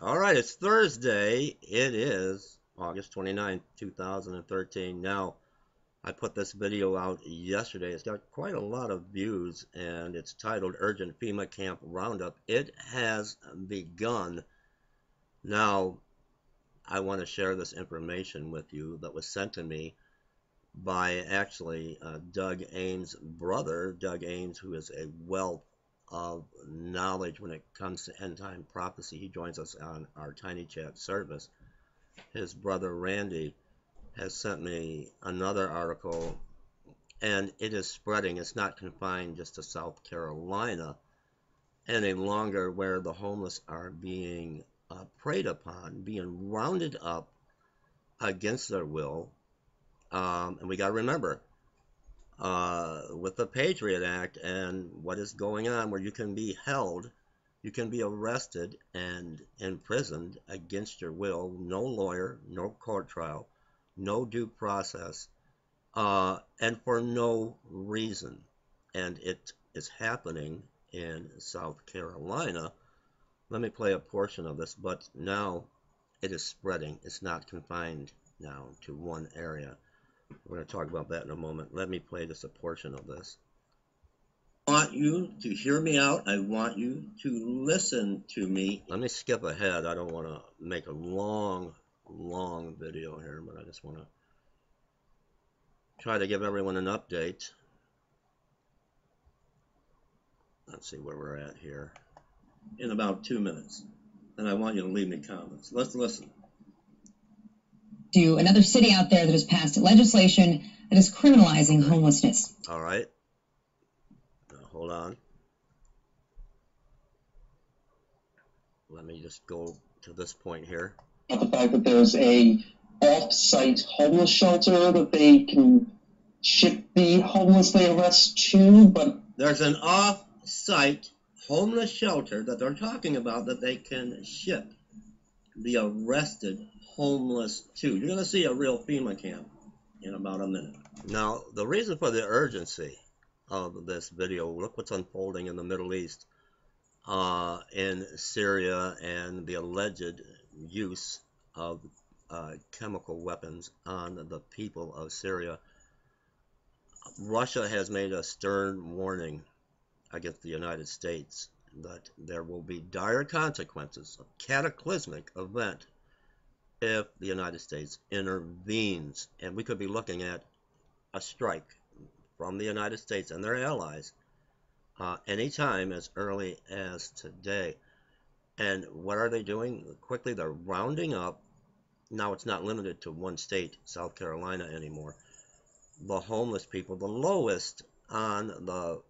All right, it's Thursday. It is August 29th, 2013. Now, I put this video out yesterday. It's got quite a lot of views, and it's titled Urgent FEMA Camp Roundup. It has begun. Now, I want to share this information with you that was sent to me by actually Doug Ames' brother, Doug Ames, who is a wealth of knowledge when it comes to end time prophecy. He joins us on our Tiny Chat service. His brother Randy has sent me another article, and it is spreading. It's not confined just to South Carolina any longer, where the homeless are being preyed upon, being rounded up against their will. And we got to remember, with the Patriot Act and what is going on, where you can be held, you can be arrested and imprisoned against your will, no lawyer, no court trial, no due process, and for no reason. And it is happening in South Carolina. Let me play a portion of this, but now it is spreading. It's not confined now to one area. We're going to talk about that in a moment. Let me play just a portion of this. I want you to hear me out. I want you to listen to me. Let me skip ahead. I don't want to make a long video here, but I just want to try to give everyone an update. Let's see where we're at here. In about 2 minutes. And I want you to leave me comments. Let's listen. To another city out there that has passed legislation that is criminalizing homelessness. All right. Now, hold on. Let me just go to this point here. The fact that there's a off-site homeless shelter that they can ship the homeless they arrest to, but there's an off-site homeless shelter that they're talking about that they can ship the arrested homeless to. You're going to see a real FEMA camp in about a minute. Now, the reason for the urgency of this video, look what's unfolding in the Middle East, in Syria, and the alleged use of chemical weapons on the people of Syria. Russia has made a stern warning against the United States that there will be dire consequences, a cataclysmic event, if the United States intervenes. And we could be looking at a strike from the United States and their allies anytime as early as today. And what are they doing? Quickly, they're rounding up. Now it's not limited to one state, South Carolina, anymore. The homeless people, the lowest on the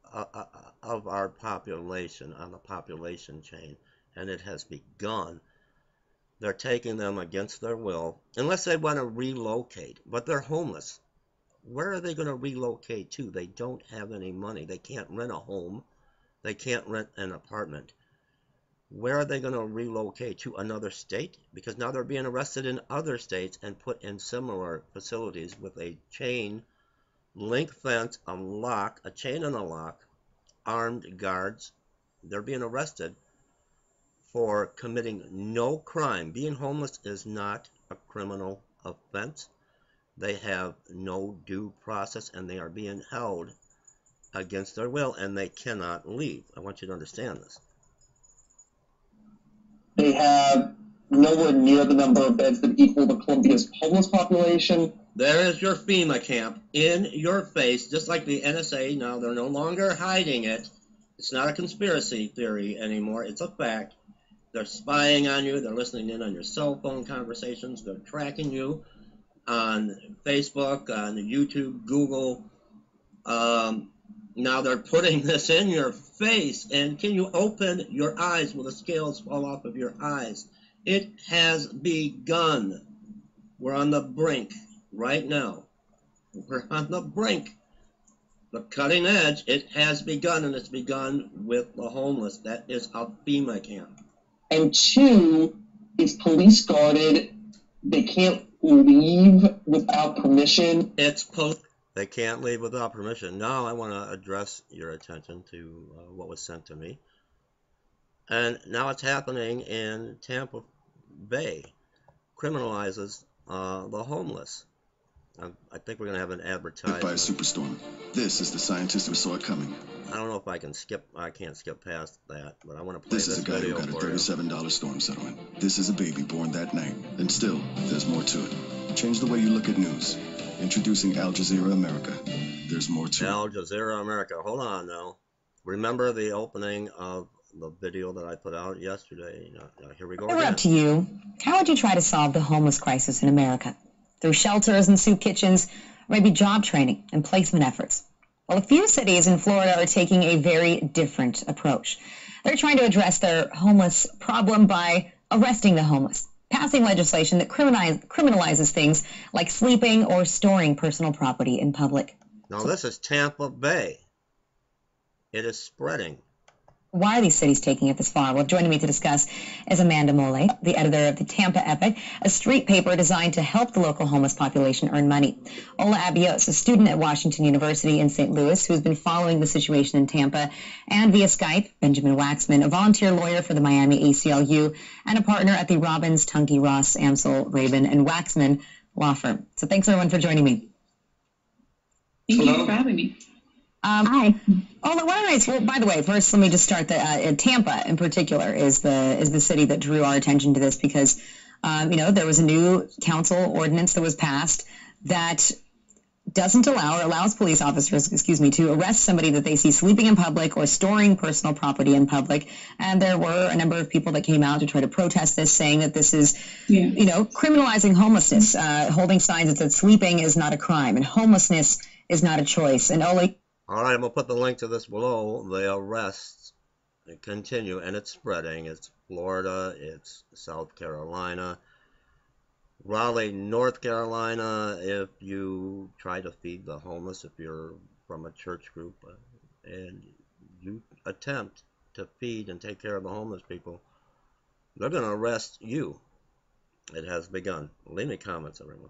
of our population, on the population chain, and it has begun. They're taking them against their will, unless they want to relocate, but they're homeless. Where are they going to relocate to? They don't have any money. They can't rent a home. They can't rent an apartment. Where are they going to relocate? To another state? Because now they're being arrested in other states and put in similar facilities with a chain link fence, a lock, a chain and a lock, armed guards. They're being arrested for committing no crime. Being homeless is not a criminal offense. They have no due process, and they are being held against their will, and they cannot leave. I want you to understand this. They have nowhere near the number of beds that equal the Colombia's homeless population. There is your FEMA camp in your face, just like the NSA. Now they're no longer hiding it. It's not a conspiracy theory anymore. It's a fact. They're spying on you. They're listening in on your cell phone conversations. They're tracking you on Facebook, on YouTube, Google. Now they're putting this in your face. And can you open your eyes? Will the scales fall off of your eyes? It has begun. We're on the brink right now. We're on the brink. The cutting edge, it has begun, and it's begun with the homeless. That is a FEMA camp. And two, it's police guarded. They can't leave without permission. They can't leave without permission. Now I want to address your attention to what was sent to me. And now it's happening in Bay criminalizes the homeless. I think we're going to have an advertisement. By a superstorm. This is the scientist who saw it coming. I don't know if I can't skip past that, but I want to play This is a guy who got a $37 storm settlement. This is a baby born that night. And still, there's more to it. Change the way you look at news. Introducing Al Jazeera America. There's more to it. Al Jazeera America. Hold on now. Remember the opening of the video that I put out yesterday? Now here we go. We're up to you. How would you try to solve the homeless crisis in America? Through shelters and soup kitchens, or maybe job training and placement efforts? Well, a few cities in Florida are taking a very different approach. They're trying to address their homeless problem by arresting the homeless, passing legislation that criminalizes things like sleeping or storing personal property in public. Now this is Tampa Bay. It is spreading. Why are these cities taking it this far? Well, joining me to discuss is Amanda Mole, the editor of the Tampa Epic, a street paper designed to help the local homeless population earn money. Ola Abios, a student at Washington University in St. Louis, who's been following the situation in Tampa, and via Skype, Benjamin Waxman, a volunteer lawyer for the Miami ACLU and a partner at the Robbins, Tunke, Ross, Amsel, Rabin, and Waxman law firm. So thanks, everyone, for joining me. Thank you for having me. Hi. Ola, why don't I, well, by the way, first let me just start Tampa in particular is the city that drew our attention to this because, there was a new council ordinance that was passed that doesn't allow or allows police officers, to arrest somebody that they see sleeping in public or storing personal property in public. And there were a number of people that came out to try to protest this, saying that this is, criminalizing homelessness, holding signs that said sleeping is not a crime and homelessness is not a choice. And Ola, all right, I'm going to put the link to this below. The arrests continue, and it's spreading. It's Florida, it's South Carolina, Raleigh, North Carolina. If you try to feed the homeless, if you're from a church group, and you attempt to feed and take care of the homeless people, they're going to arrest you. It has begun. Leave me comments, everyone.